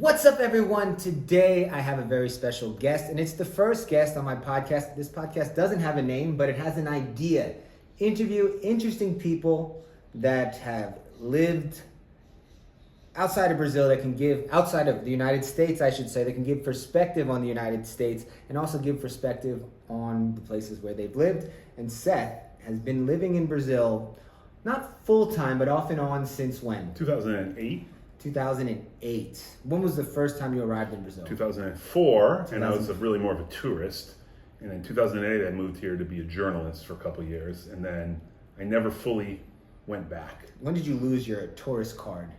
What's up, everyone? Today I have a very special guest, and it's the first guest on my podcast. This podcast doesn't have a name, but it has an idea. Interview interesting people that have lived outside of Brazil, that can give, outside of the United States, I should say, that can give perspective on the United States and also give perspective on the places where they've lived. And Seth has been living in Brazil, not full-time, but off and on since when? 2008. 2008. When was the first time you arrived in Brazil? 2004, and I was really more of a tourist. And in 2008, I moved here to be a journalist for a couple of years, and then I never fully went back. When did you lose your tourist card?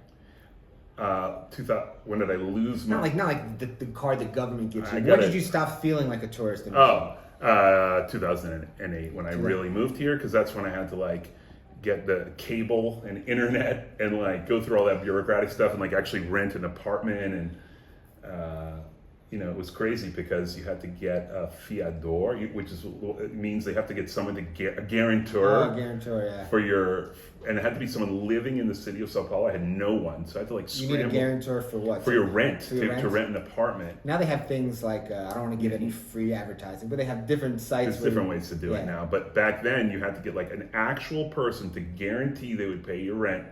When did I lose my... Not like the card the government gives you. When did you stop feeling like a tourist in Brazil? 2008, when I really moved here, because that's when I had to get the cable and internet and go through all that bureaucratic stuff and actually rent an apartment. And it was crazy because you had to get a fiador, which means they have to get someone to get a guarantor. For your, and it had to be someone living in the city of Sao Paulo. I had no one, so I had to scramble. You need a guarantor for what? For your rent, to rent an apartment. Now they have things like, I don't want to give any free advertising, but they have different sites. There's different ways to do it now. But back then you had to get an actual person to guarantee they would pay your rent.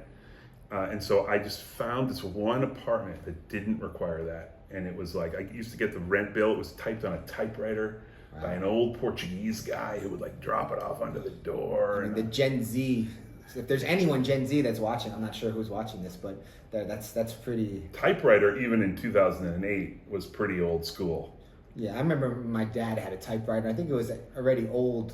And so I just found this one apartment that didn't require that. And it was I used to get the rent bill. It was typed on a typewriter by an old Portuguese guy who would drop it off under the door. I mean, the Gen Z, if there's anyone Gen Z that's watching, I'm not sure who's watching this, but that's pretty... Typewriter, even in 2008, was pretty old school. Yeah, I remember my dad had a typewriter. I think it was already old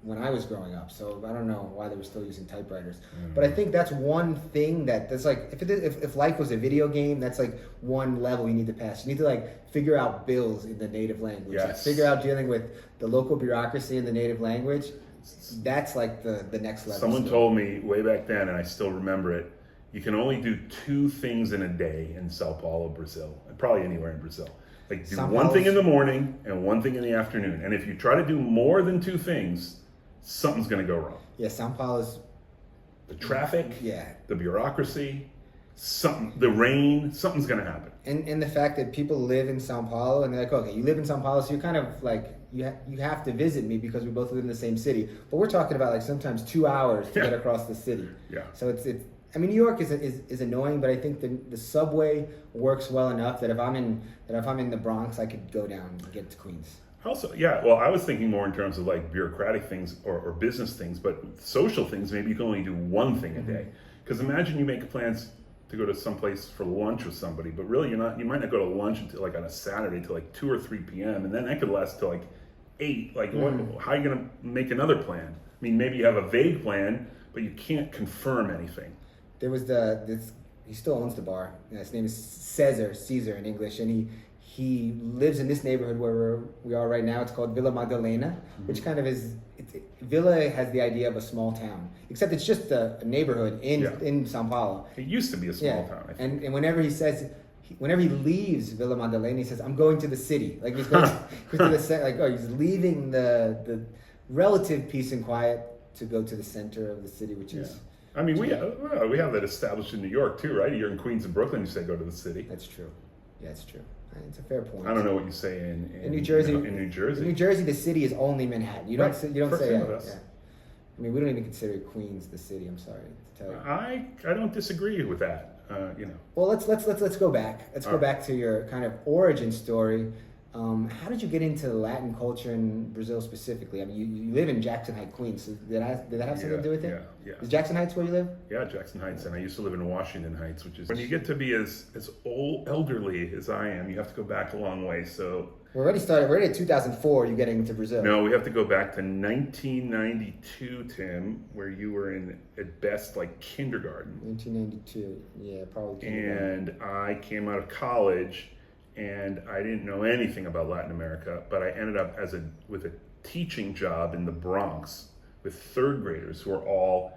when I was growing up, so I don't know why they were still using typewriters. But I think that's one thing that's if life was a video game, that's one level you need to pass. You need to figure out bills in the native language. Yes. Figure out dealing with the local bureaucracy in the native language. That's the next level. Someone told me way back then, and I still remember it, you can only do 2 things in a day in Sao Paulo, Brazil, and probably anywhere in Brazil. Do one thing in the morning and one thing in the afternoon. And if you try to do more than 2 things, something's going to go wrong. Yeah, Sao Paulo's... The traffic, yeah, the bureaucracy, the rain, something's going to happen. And the fact that people live in Sao Paulo, and they're okay, you live in Sao Paulo, so you're kind of you have to visit me because we both live in the same city. But we're talking about sometimes 2 hours to get across the city. Yeah. So it's I mean, New York is annoying, but I think the subway works well enough that if I'm in the Bronx, I could go down and get to Queens. Also, yeah, well, I was thinking more in terms of bureaucratic things or business things, but social things, maybe you can only do one thing a day. Because imagine you make plans to go to someplace for lunch with somebody, but really you might not go to lunch until on a Saturday till 2 or 3 p.m. and then that could last till 8. How are you going to make another plan? I mean, maybe you have a vague plan, but you can't confirm anything. There was he still owns the bar. His name is Caesar in English, and he lives in this neighborhood where we are right now. It's called Vila Madalena, which kind of is... Villa has the idea of a small town, except it's just a neighborhood in Sao Paulo. It used to be a small town, I think. And whenever he leaves Vila Madalena, he says, "I'm going to the city." He's going to the he's leaving the relative peace and quiet to go to the center of the city, which is... I mean, we have that established in New York too, right? You're in Queens and Brooklyn, you say go to the city. That's true. Yeah, it's true. It's a fair point. I don't know what you say in New Jersey. In New Jersey. In New Jersey, the city is only Manhattan. You don't say that. Yeah. I mean, we don't even consider Queens the city. I'm sorry to tell you. I don't disagree with that. Well, let's go back. Let's go back to your kind of origin story. How did you get into Latin culture in Brazil specifically? I mean, you live in Jackson Heights, Queens. So did that have something to do with it? Yeah. Is Jackson Heights where you live? Yeah, Jackson Heights, and I used to live in Washington Heights, which is... When you get to be as elderly as I am, you have to go back a long way, so... We're already at 2004, you're getting to Brazil. No, we have to go back to 1992, Tim, where you were in, at best, kindergarten. 1992, yeah, probably kindergarten. And I came out of college... And I didn't know anything about Latin America, but I ended up with a teaching job in the Bronx with 3rd graders who are all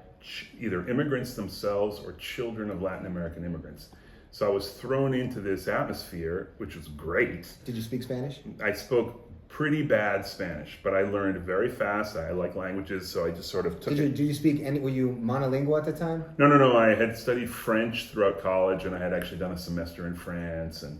either immigrants themselves or children of Latin American immigrants. So I was thrown into this atmosphere, which was great. Did you speak Spanish? I spoke pretty bad Spanish, but I learned very fast. I like languages, so I just sort of took it. Do you speak any? Were you monolingual at the time? No. I had studied French throughout college, and I had actually done a semester in France, and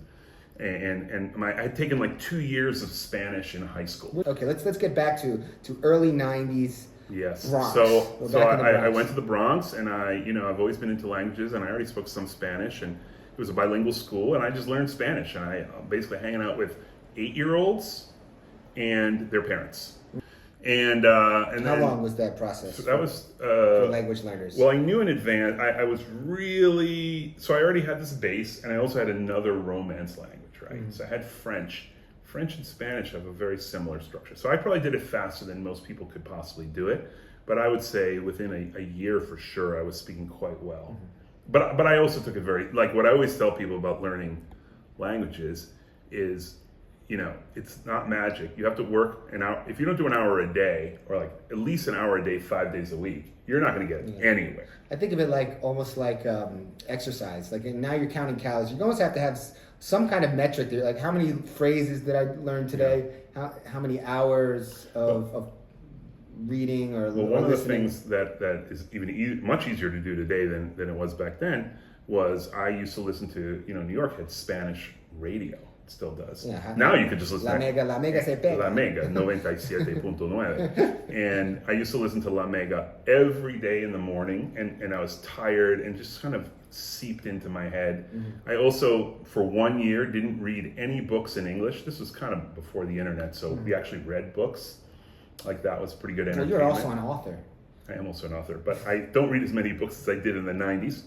I had taken like 2 years of Spanish in high school. Okay, let's get back to early '90s. Yes. Bronx. So We're so back in the I Bronx. went to the Bronx, and I've always been into languages, and I already spoke some Spanish, and it was a bilingual school, and I just learned Spanish, and I basically hanging out with 8-year-olds and their parents. And How then, long was that process? So that was for language learners. well, I knew in advance. I was really so I already had this base, and I also had another Romance language, right? So I had French. French and Spanish have a very similar structure. So I probably did it faster than most people could possibly do it. But I would say within a year for sure, I was speaking quite well. But I also took it very, like what I always tell people about learning languages is, it's not magic. You have to work an hour. If you don't do an hour a day, or like at least an hour a day, 5 days a week, you're not going to get anywhere. I think of it like almost like exercise. Like now you're counting calories. You almost have to have some kind of metric there. Like how many phrases did I learn today? How many hours of reading or Well, one of the listening? things that is even much easier to do today than it was back then was I used to listen to, New York had Spanish radio. It still does. Yeah. Now you could just listen La Mega se pega. La Mega, 97.9. And I used to listen to La Mega every day in the morning, and I was tired and just kind of seeped into my head. I also, for 1 year, didn't read any books in English. This was kind of before the internet, so we actually read books. Like that was pretty good Well, entertainment. you're also an author. I am also an author, but I don't read as many books as I did in the 90s.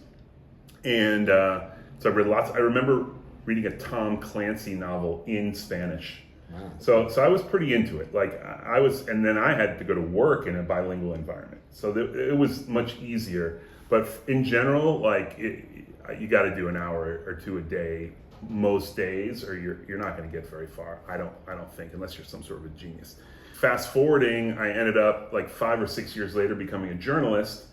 And so I read lots. I remember reading a Tom Clancy novel in Spanish. Wow. So I was pretty into it. Like I was, and then I had to go to work in a bilingual environment. So it was much easier. But in general, like you got to do an hour or two a day most days, or you're not going to get very far. I don't think, unless you're some sort of a genius. Fast forwarding, I ended up like 5 or 6 years later becoming a journalist,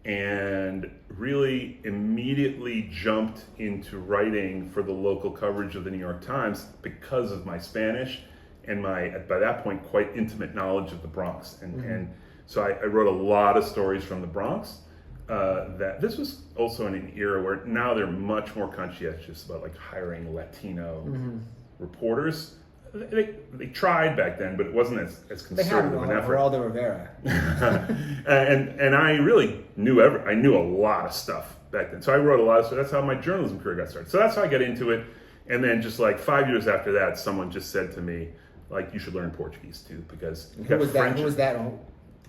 and really immediately jumped into writing for the local coverage of the New York Times because of my Spanish and my, by that point, quite intimate knowledge of the Bronx. And so I wrote a lot of stories from the Bronx. That this was also in an era where now they're much more conscientious about like hiring Latino reporters. They tried back then, but it wasn't as conservative an effort. Geraldo Rivera. and I really knew I knew a lot of stuff back then. So I wrote a lot of stuff. That's how my journalism career got started. So that's how I got into it. And then just like 5 years after that, someone just said to me, like, you should learn Portuguese too, because you got French. Who was that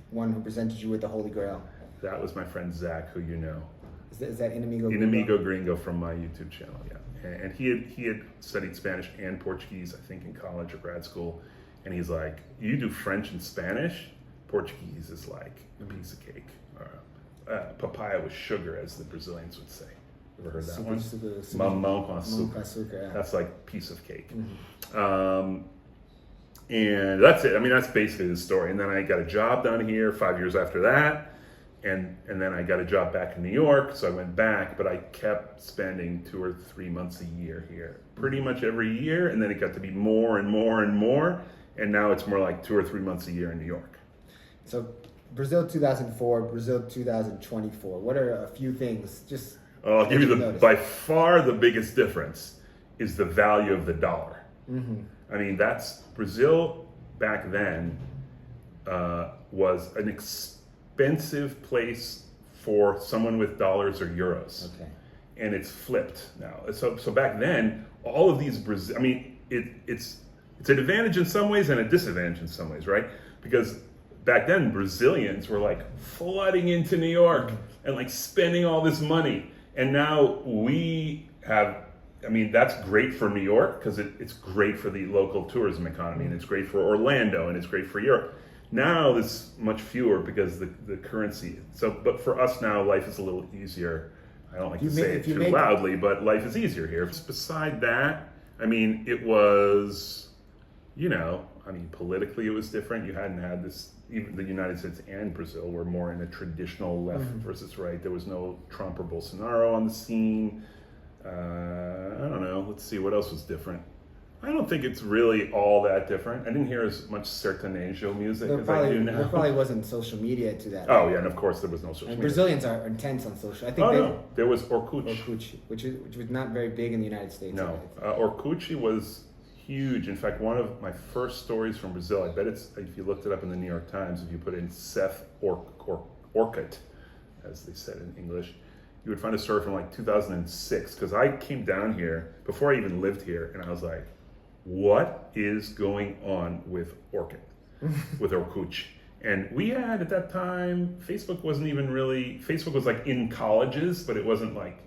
one who presented you with the Holy Grail? That was my friend Zach, who you know. Is that Inamigo? Inamigo Gringo from my YouTube channel, yeah. And he had studied Spanish and Portuguese, I think, in college or grad school. And he's like, you do French and Spanish? Portuguese is like a piece of cake. Papaya with sugar, as the Brazilians would say. Ever heard that one? Mamão com açúcar. Yeah. That's like piece of cake. And that's it. I mean, that's basically the story. And then I got a job down here 5 years after that. And then I got a job back in New York, so I went back, but I kept spending 2 or 3 months a year here, pretty much every year, and then it got to be more and more and more, and now it's more like 2 or 3 months a year in New York. So Brazil 2004, Brazil 2024. What are a few things? Just I'll give you by far the biggest difference is the value of the dollar. I mean, that's Brazil back then was an expensive place for someone with dollars or euros. Okay. And it's flipped now. So back then, all of these I mean, it's an advantage in some ways and a disadvantage in some ways, right? Because back then, Brazilians were like flooding into New York and like spending all this money. And now we have, I mean, that's great for New York because it's great for the local tourism economy, and it's great for Orlando, and it's great for Europe. Now there's much fewer because the currency. So, but for us now, life is a little easier. I don't like to say it too loudly, but life is easier here. Beside that, I mean, it was, politically it was different. You hadn't had this, even the United States and Brazil were more in a traditional left versus right. There was no Trump or Bolsonaro on the scene. I don't know. Let's see, what else was different? I don't think it's really all that different. I didn't hear as much sertanejo music as I do now. There probably wasn't social media to that. Oh yeah, and of course there was no social And media. Brazilians are intense on social. I think There was Orkut. which was not very big in the United States. No, Orkut was huge. In fact, one of my first stories from Brazil, I bet it's, if you looked it up in the New York Times, if you put in Seth Orkut, as they said in English, you would find a story from like 2006, because I came down here before I even lived here, and I was like, what is going on with Orkut, with Orkut? And we had, at that time, Facebook wasn't even really, Facebook was like in colleges, but it wasn't like,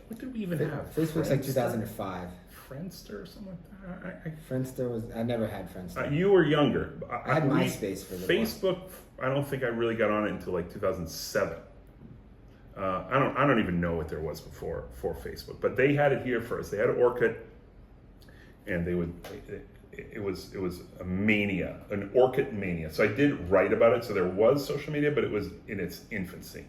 what did we even have? Facebook's like 2005. Friendster or something like that? Friendster was, I never had Friendster. You were younger. I had MySpace for the Facebook, I don't think I really got on it until like 2007. I don't even know what there was before for Facebook, but they had it here first. They had Orkut, and it was a mania, an Orkut mania. So I did write about it. So there was social media, but it was in its infancy.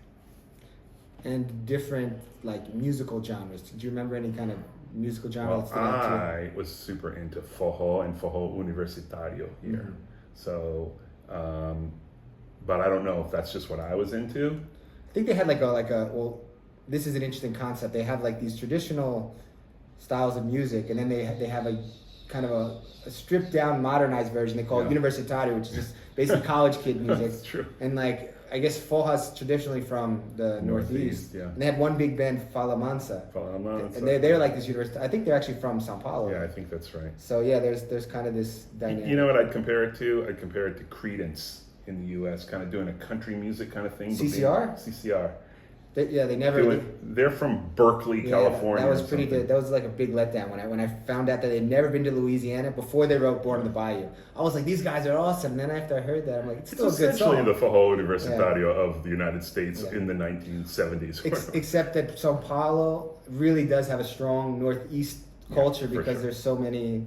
And different like musical genres. Did you remember any kind of musical genre? Well, I was super into forró and forró universitario here. Mm-hmm. So, but I don't know if that's just what I was into. I think they had like a well, this is an interesting concept. They have like these traditional styles of music, and then they have a kind of a stripped down, modernized version. They call it universitario, which is just basically college kid music. That's true. And like, I guess forró's traditionally from the Northeast. Yeah. And they had one big band, Fala Mansa. And they're like this university. I think they're actually from Sao Paulo. Yeah, I think that's right. So yeah, there's kind of this dynamic. You know what I'd compare it to? I'd compare it to Creedence in the U.S., kind of doing a country music kind of thing. CCR? CCR. They never. They're from Berkeley, California. That was pretty good. That was like a big letdown when I found out that they'd never been to Louisiana before they wrote "Born in the Bayou." I was like, these guys are awesome. And then after I heard that, I'm like, it's still a good song. Essentially the forró universitario of the United States in the 1970s. Except that Sao Paulo really does have a strong Northeast culture because there's so many.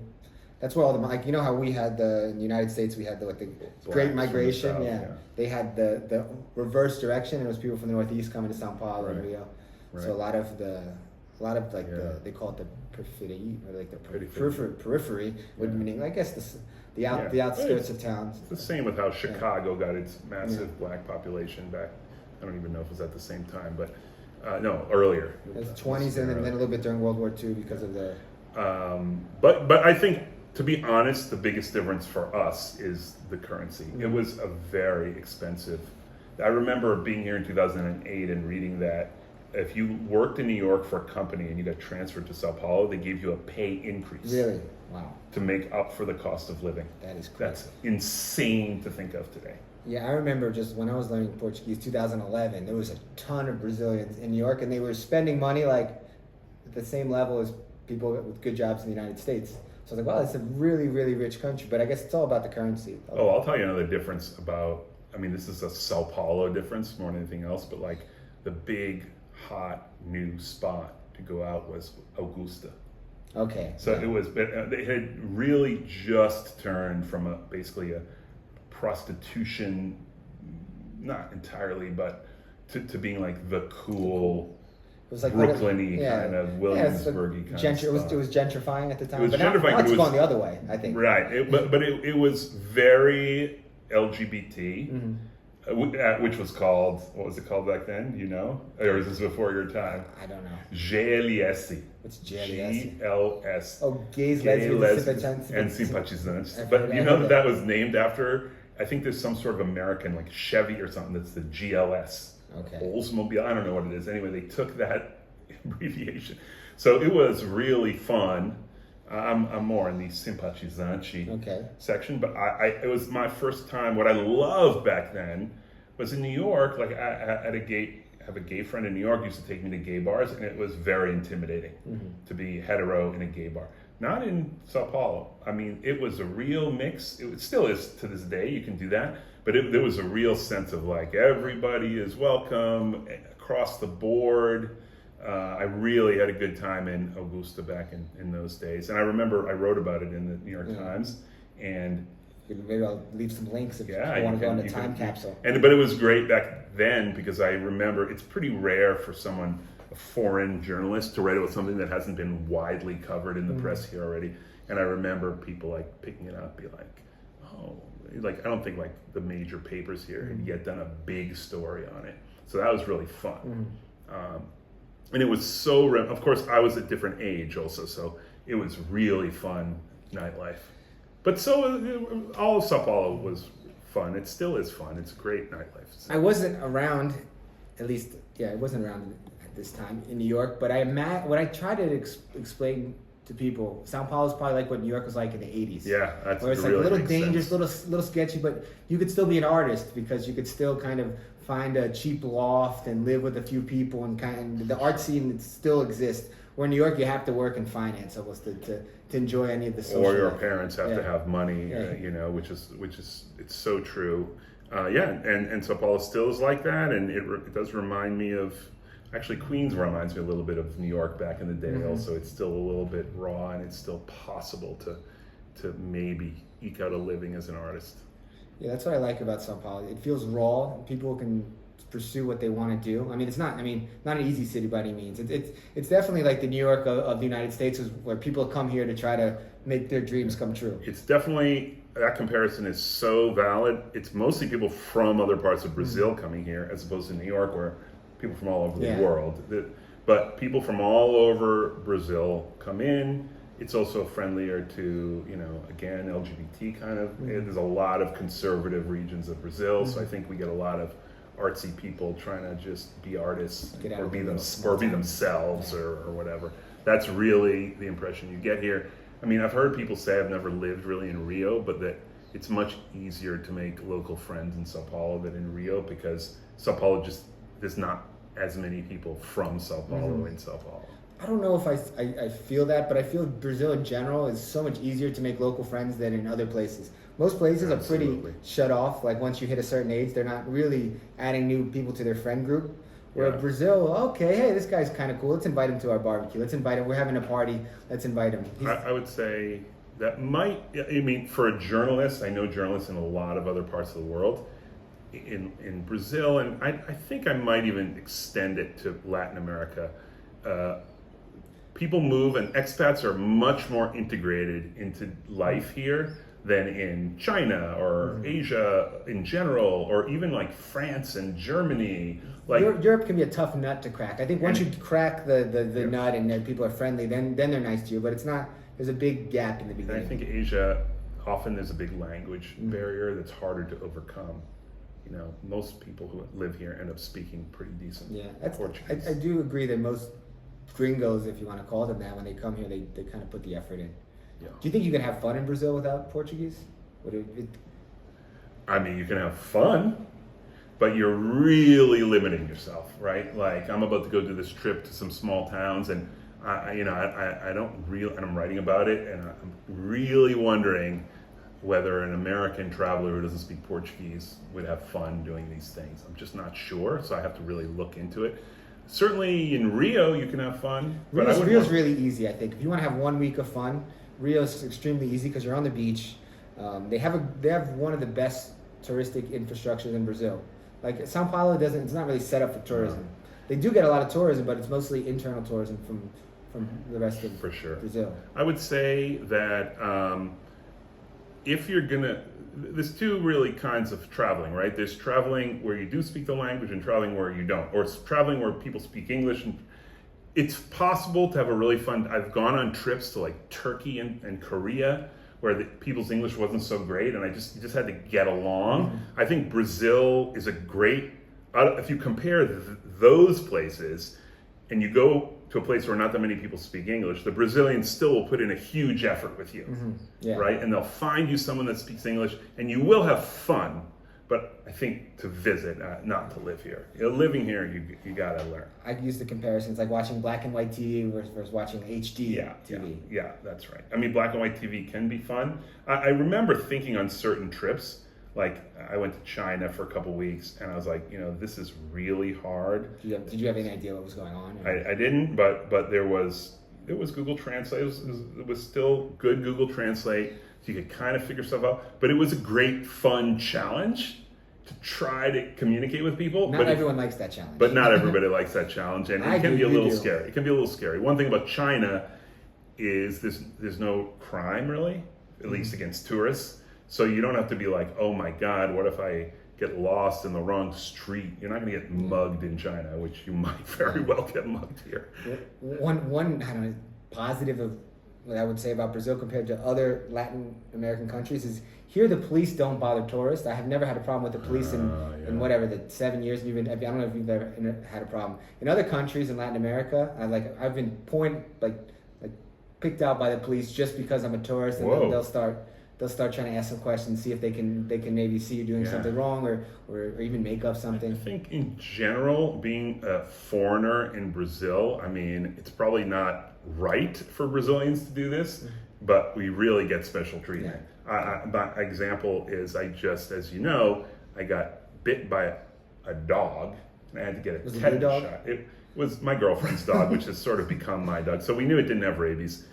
That's where all the, like, you know how we had in the United States, we had the Great Migration. South, They had the reverse direction, and it was people from the Northeast coming to Sao Paulo and Rio. Right. So a lot of they call it the periphery, or like the periphery would meaning, I guess, the outskirts of towns. It's the same with how Chicago got its massive black population back. I don't even know if it was at the same time, but no, earlier. It was the 20s, and then a little bit during World War II because of the. But I think, to be honest, the biggest difference for us is the currency. Mm-hmm. It was a very expensive. I remember being here in 2008 and reading that if you worked in New York for a company and you got transferred to Sao Paulo, they gave you a pay increase. Really? Wow. To make up for the cost of living. That is crazy. That's insane to think of today. Yeah, I remember just when I was learning Portuguese, 2011, there was a ton of Brazilians in New York, and they were spending money like at the same level as people with good jobs in the United States. So I was like, wow, it's a really, really rich country. But I guess it's all about the currency. Oh, I'll tell you another difference about, I mean, this is a Sao Paulo difference more than anything else, but like the big, hot, new spot to go out was Augusta. Okay. So it was, they had really just turned from basically a prostitution, not entirely, but to being like the cool, it was like Brooklyn-y kind of Williamsburg-y kind of stuff. It was gentrifying at the time. It was but gentrifying. Now it's gone the other way, I think. Right. But it was very LGBT, which was called, what was it called back then? You know? Or is this before your time? I don't know. GLS. What's GLS? GLS. Oh, gays, lesbians, and sympathizants. But you know that was named after, I think there's some sort of American, like Chevy or something, that's the GLS. Okay. Oldsmobile, I don't know what it is. Anyway, they took that abbreviation. So it was really fun. I'm more in the simpatizante section, but it was my first time. What I loved back then was in New York. Like I had have a gay friend in New York who used to take me to gay bars, and it was very intimidating to be hetero in a gay bar. Not in Sao Paulo. I mean, it was a real mix. It still is to this day. You can do that. But there was a real sense of like everybody is welcome across the board. I really had a good time in Augusta back in those days. And I remember I wrote about it in the New York Times. And maybe I'll leave some links if you want to go on a time capsule. But it was great back then because I remember it's pretty rare for someone a foreign journalist to write about something that hasn't been widely covered in the press here already. And I remember people like picking it up, be like, oh, like I don't think like the major papers here had yet done a big story on it. So that was really fun. And it was so, of course, I was at different age also, so it was really fun nightlife. But so all of Sao Paulo was fun. It still is fun. It's great nightlife. I wasn't around, at least, I wasn't around at this time in New York, but what I try to explain to people, Sao Paulo is probably like what New York was like in the 80s. Yeah, that's where it's like really a little makes dangerous, sense. little sketchy, but you could still be an artist because you could still kind of find a cheap loft and live with a few people and kind of, the art scene still exists. Where in New York, you have to work in finance almost to enjoy any of the social Or your life. parents have to have money, you know, which is it's so true. And Sao Paulo still is like that, and it does remind me of, actually Queens reminds me a little bit of New York back in the day. Also, it's still a little bit raw, and it's still possible to maybe eke out a living as an artist. Yeah, that's what I like about Sao Paulo. It feels raw. People can pursue what they want to do. I mean, it's not an easy city by any means. It's definitely like the New York of the United States, where people come here to try to make their dreams come true. It's definitely, that comparison is so valid. It's mostly people from other parts of Brazil coming here, as opposed to New York, where people from all over the world. But people from all over Brazil come in. It's also friendlier to, you know, again, LGBT kind of. There's a lot of conservative regions of Brazil, so I think we get a lot of artsy people trying to just be artists or be themselves or whatever. That's really the impression you get here. I mean, I've heard people say, I've never lived really in Rio, but that it's much easier to make local friends in Sao Paulo than in Rio, because Sao Paulo there's not as many people from Sao Paulo in Sao Paulo. I don't know if I feel that, but I feel Brazil in general is so much easier to make local friends than in other places. Most places are pretty shut off. Like once you hit a certain age, they're not really adding new people to their friend group. Where Brazil, okay, hey, this guy's kind of cool. Let's invite him to our barbecue. Let's invite him. We're having a party. Let's invite him. I would say that might, I mean, for a journalist, I know journalists in a lot of other parts of the world. In Brazil, and I think I might even extend it to Latin America. People move, and expats are much more integrated into life here than in China or Asia in general, or even like France and Germany. Like Europe can be a tough nut to crack. I think once you crack the nut and people are friendly, then they're nice to you. But it's not. There's a big gap in the beginning. I think Asia, often there's a big language barrier that's harder to overcome. You know, most people who live here end up speaking pretty decent Portuguese. I do agree that most gringos, if you want to call them that, when they come here, they kind of put the effort in. Yeah. Do you think you can have fun in Brazil without Portuguese? I mean, you can have fun, but you're really limiting yourself, right? Like, I'm about to go do this trip to some small towns, and I don't really, and I'm writing about it, and I'm really wondering whether an American traveler who doesn't speak Portuguese would have fun doing these things. I'm just not sure, so I have to really look into it. Certainly in Rio, you can have fun. Rio's really easy, I think. If you want to have 1 week of fun, Rio's extremely easy because you're on the beach. They have one of the best touristic infrastructures in Brazil. Like Sao Paulo it's not really set up for tourism. No. They do get a lot of tourism, but it's mostly internal tourism from the rest of Brazil. I would say that if you're gonna, there's two really kinds of traveling, right? There's traveling where you do speak the language and traveling where you don't, or traveling where people speak English. And it's possible to have a really fun, I've gone on trips to like Turkey and Korea where people's English wasn't so great, and you just had to get along. I think Brazil is a great, if you compare those places and you go to a place where not that many people speak English, the Brazilians still will put in a huge effort with you, right? And they'll find you someone that speaks English, and you will have fun. But I think to visit, not to live here. Living here, you gotta learn. I use the comparisons like watching black and white TV versus watching HD TV. Yeah, that's right. I mean, black and white TV can be fun. I remember thinking on certain trips, like I went to China for a couple weeks, and I was like, this is really hard. Did you have any idea what was going on? I didn't, but there was Google Translate. It was still good Google Translate, so you could kind of figure stuff out. But it was a great, fun challenge to try to communicate with people. Not everyone likes that challenge. But not everybody likes that challenge, and it can be a little scary. It can be a little scary. One thing about China is there's no crime really, at least against tourists. So you don't have to be like, oh my God, what if I get lost in the wrong street? You're not going to get mugged in China, which you might very well get mugged here. One I don't know, positive of what I would say about Brazil compared to other Latin American countries is here the police don't bother tourists. I have never had a problem with the police in whatever the 7 years. Even I don't know if you've ever had a problem in other countries in Latin America. I've been picked out by the police just because I'm a tourist, and they'll start trying to ask some questions, see if they can maybe see you doing something wrong or even make up something. I think in general, being a foreigner in Brazil, I mean, it's probably not right for Brazilians to do this, but we really get special treatment. My example is as you know, I got bit by a dog, and I had to get a tetanus shot. It was my girlfriend's dog, which has sort of become my dog. So we knew it didn't have rabies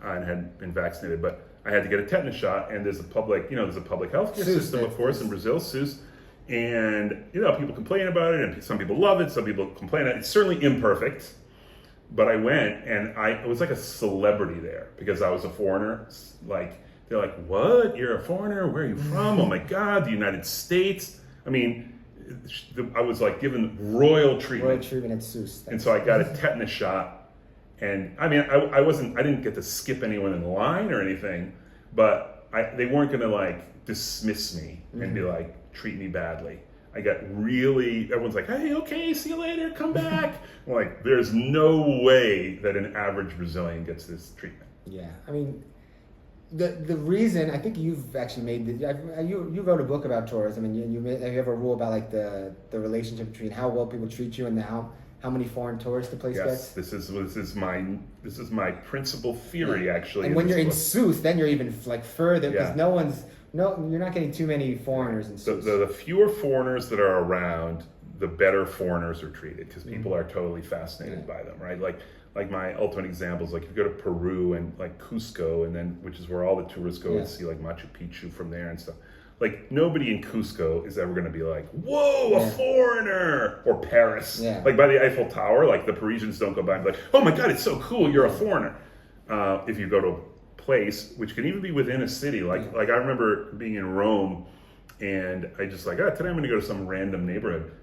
and had been vaccinated, but I had to get a tetanus shot, and there's a public healthcare system, of course, in Brazil, SUS, and people complain about it, and some people love it, some people complain. It's certainly imperfect, but I went, and it was like a celebrity there because I was a foreigner. Like they're like, "What? You're a foreigner? Where are you from? Oh my God, the United States!" I mean, I was like given royal treatment. Royal treatment at SUS. And so I got a tetanus shot. And I mean, I didn't get to skip anyone in line or anything, but they weren't going to like dismiss me and be like, treat me badly. I got everyone's like, hey, okay, see you later, come back. I'm like, there's no way that an average Brazilian gets this treatment. Yeah, I mean, the reason, I think you've actually made, you wrote a book about tourism, and you have a rule about like the relationship between how well people treat you and how many foreign tourists the place gets? Yes, this is my principal theory actually. And when you're in SUS, then you're even like further because you're not getting too many foreigners in SUS. The fewer foreigners that are around, the better foreigners are treated because people are totally fascinated by them, right? Like my ultimate example is like if you go to Peru and like Cusco, and then which is where all the tourists go and see like Machu Picchu from there and stuff. Like, nobody in Cusco is ever going to be like, whoa, a foreigner! Or Paris. Yeah. Like, by the Eiffel Tower, like, the Parisians don't go by and be like, oh my God, it's so cool, you're a foreigner. If you go to a place, which can even be within a city, like I remember being in Rome, and I just like, today I'm going to go to some random neighborhood.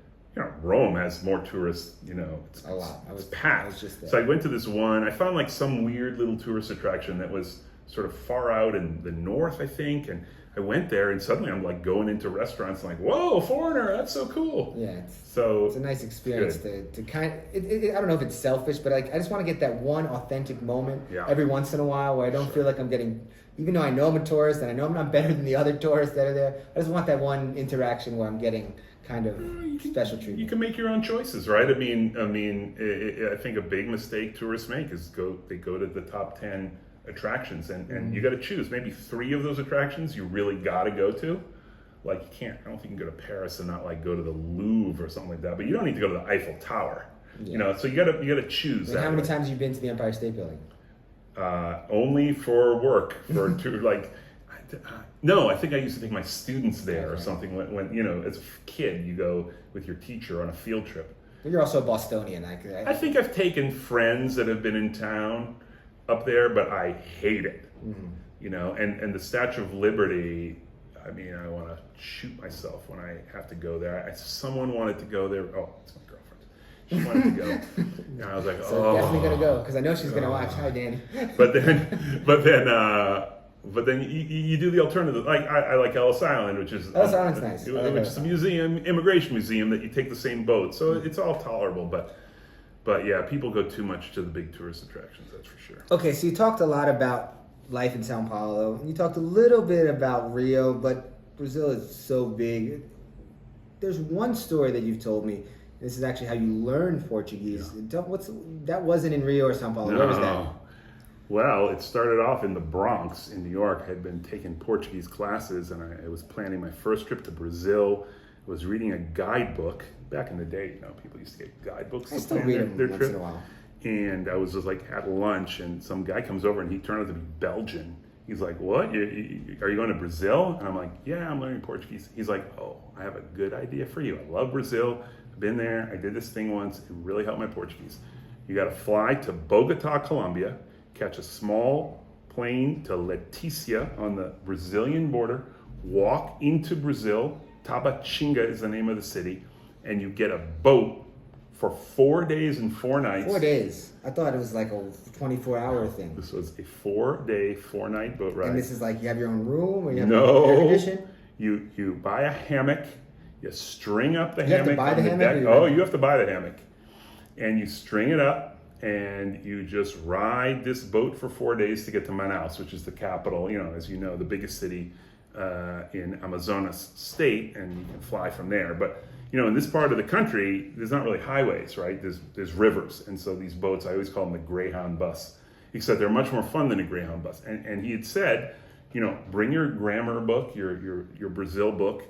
Rome has more tourists, it's a lot. It's packed. So I went to this one, I found like some weird little tourist attraction that was sort of far out in the north, I think, and I went there, and suddenly I'm like going into restaurants and like, whoa, foreigner, that's so cool. Yeah, it's a nice experience to kind of, I don't know if it's selfish, but like I just want to get that one authentic moment every once in a while where I don't feel like I'm getting, even though I know I'm a tourist and I know I'm not better than the other tourists that are there, I just want that one interaction where I'm getting kind of special treatment. You can make your own choices, right? I mean, I think a big mistake tourists make is they go to the top 10 attractions, and you got to choose maybe 3 of those attractions you really got to go to. Like I don't think you can go to Paris and not like go to the Louvre or something like that, but you don't need to go to the Eiffel Tower. So you got to choose. How many times have you been to the Empire State Building? Only for work, no, I think I used to take my students there or something when as a kid you go with your teacher on a field trip. But you're also a Bostonian. I think I've taken friends that have been in town up there, but I hate it. And the Statue of Liberty, I mean, I want to shoot myself when I have to go there. Someone wanted to go there. Oh, it's my girlfriend. She wanted to go, and I was like, definitely gonna go because I know she's gonna watch. Hi, Danny. But then you do the alternative. Like I like Ellis Island, which is Island's nice. Which is a museum, immigration museum that you take the same boat, so it's all tolerable, But yeah, people go too much to the big tourist attractions, that's for sure. Okay, so you talked a lot about life in Sao Paulo. You talked a little bit about Rio, but Brazil is so big. There's one story that you've told me. This is actually how you learned Portuguese. Yeah. That wasn't in Rio or Sao Paulo. No. Where was that? Well, it started off in the Bronx in New York. I had been taking Portuguese classes, and I was planning my first trip to Brazil. I was reading a guidebook. Back in the day, people used to get guidebooks I to still plan read them their once trip. in a while. And I was just like at lunch, and some guy comes over, and he turned out to be Belgian. He's like, what? Are you going to Brazil? And I'm like, yeah, I'm learning Portuguese. He's like, oh, I have a good idea for you. I love Brazil. I've been there. I did this thing once. It really helped my Portuguese. You got to fly to Bogota, Colombia, catch a small plane to Leticia on the Brazilian border, walk into Brazil. Tabatinga is the name of the city. And you get a boat for 4 days and 4 nights. 4 days. I thought it was like a 24-hour thing. This was a 4-day, 4-night boat ride. And this is like you have your own room or you have no, air condition? You buy a hammock, you string up the You hammock. have to buy the on hammock? deck. Oh, you have to buy the hammock. And you string it up and you just ride this boat for 4 days to get to Manaus, which is the capital, as you know, the biggest city in Amazonas state, and you can fly from there. But in this part of the country, there's not really highways, right? There's rivers. And so these boats, I always call them the Greyhound bus, except they're much more fun than a Greyhound bus. And he had said, bring your grammar book, your Brazil book,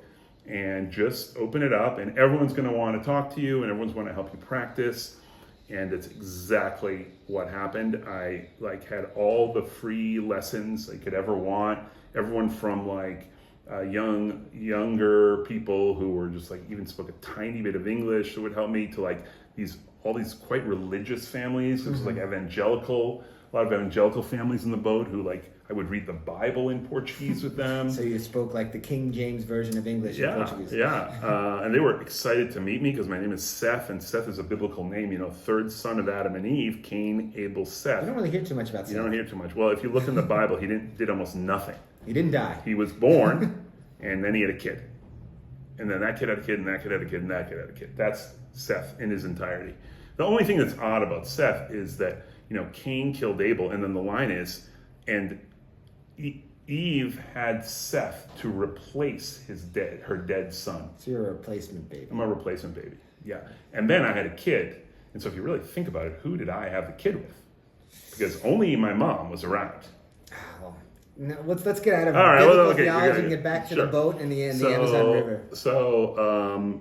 and just open it up, and everyone's going to want to talk to you, and everyone's going to help you practice. And it's exactly what happened. I had all the free lessons I could ever want. Everyone from younger people who were just even spoke a tiny bit of English that would help me, to all these quite religious families. It was evangelical, a lot of evangelical families in the boat who I would read the Bible in Portuguese with them. So you spoke the King James version of English in Portuguese. Yeah. And they were excited to meet me because my name is Seth, and Seth is a biblical name. Third son of Adam and Eve, Cain, Abel, Seth. You don't really hear too much about Seth. You don't hear too much. Well, if you look in the Bible, he did almost nothing. He didn't die. He was born, and then he had a kid. And then that kid had a kid, and that kid had a kid, and that kid had a kid. That's Seth in his entirety. The only thing that's odd about Seth is that, Cain killed Abel, and then the line is, and Eve had Seth to replace her dead son. So you're a replacement baby. I'm a replacement baby, yeah. And then I had a kid, and so if you really think about it, who did I have the kid with? Because only my mom was around. Oh, no, let's get out of biblical theology and get back to the boat and the Amazon River. So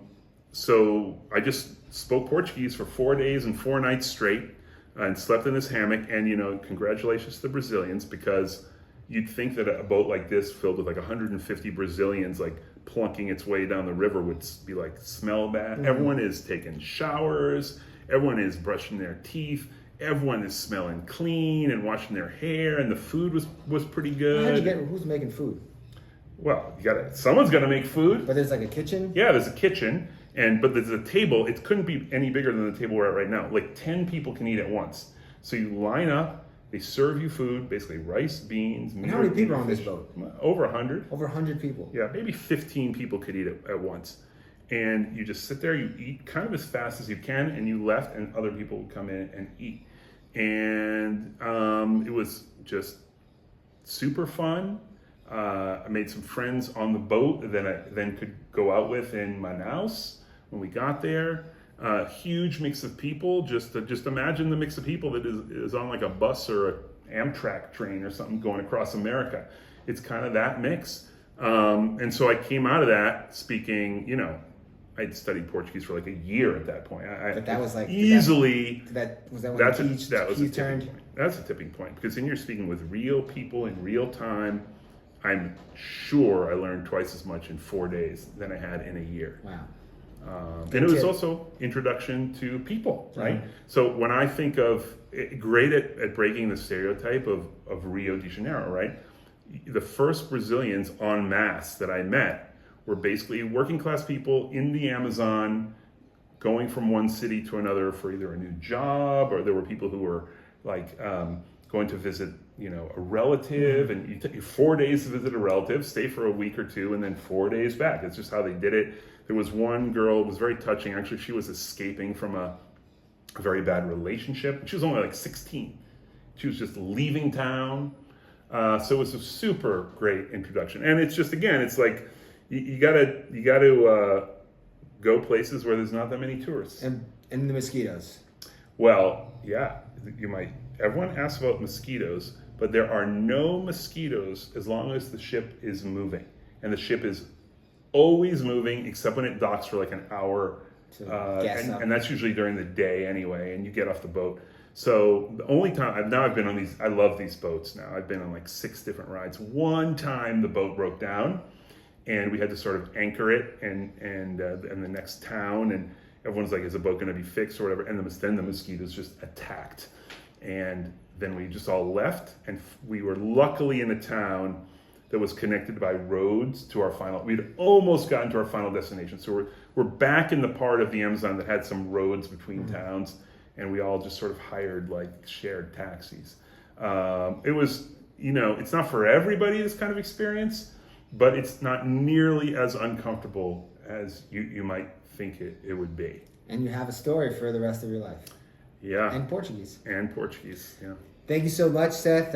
I just spoke Portuguese for 4 days and 4 nights straight, and slept in this hammock. And congratulations to the Brazilians, because you'd think that a boat like this filled with 150 Brazilians plunking its way down the river would be smell bad. Mm-hmm. Everyone is taking showers, everyone is brushing their teeth, everyone is smelling clean and washing their hair, and the food was pretty good. Who's making food? Well, someone's got to make food. But there's a kitchen? Yeah, there's a kitchen. But there's a table. It couldn't be any bigger than the table we're at right now. 10 people can eat at once. So you line up, they serve you food, basically rice, beans, meat. And how many people are on this boat? Over 100. Over 100 people. Yeah, maybe 15 people could eat at once. And you just sit there, you eat kind of as fast as you can, and you left, and other people would come in and eat. And it was just super fun. I made some friends on the boat that I then could go out with in Manaus when we got there. Huge mix of people. Just imagine the mix of people that is on a bus or an Amtrak train or something going across America. It's kind of that mix. And so I came out of that speaking, I'd studied Portuguese for a year at that point. But that was easily. That was that when that was the a tipping point. That's a tipping point, because then you're speaking with real people in real time. I'm sure I learned twice as much in 4 days than I had in a year. Wow. And it was also introduction to people, right? Mm-hmm. So when I think of great at breaking the stereotype of Rio de Janeiro, right? The first Brazilians en masse that I met were basically working class people in the Amazon, going from one city to another for either a new job, or there were people who were going to visit, a relative, and you take 4 days to visit a relative, stay for a week or two, and then 4 days back. It's just how they did it. There was one girl, it was very touching. Actually, she was escaping from a very bad relationship. She was only 16. She was just leaving town. So it was a super great introduction. And it's just, again, it's you gotta go places where there's not that many tourists. And the mosquitoes. Well, yeah, everyone asks about mosquitoes, but there are no mosquitoes as long as the ship is moving. And the ship is always moving, except when it docks for an hour. And that's usually during the day anyway, and you get off the boat. So the only time I've been on these, I love these boats now. I've been on like 6 different rides. One time the boat broke down, and we had to sort of anchor it in the next town, and everyone's like, "Is the boat going to be fixed or whatever?" And then the mosquitoes just attacked, and then we just all left, and we were luckily in a town that was connected by roads to our final. We'd almost gotten to our final destination, so we're back in the part of the Amazon that had some roads between towns, and we all just sort of hired like shared taxis. It was, it's not for everybody this kind of experience, but it's not nearly as uncomfortable as you might think it would be. And you have a story for the rest of your life. Yeah. And Portuguese. Yeah. Thank you so much, Seth.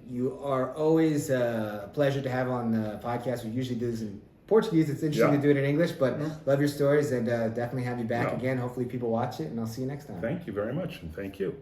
You are always a pleasure to have on the podcast. We usually do this in Portuguese. It's interesting to do it in English, but love your stories, and definitely have you back again. Hopefully people watch it, and I'll see you next time. Thank you very much, and thank you.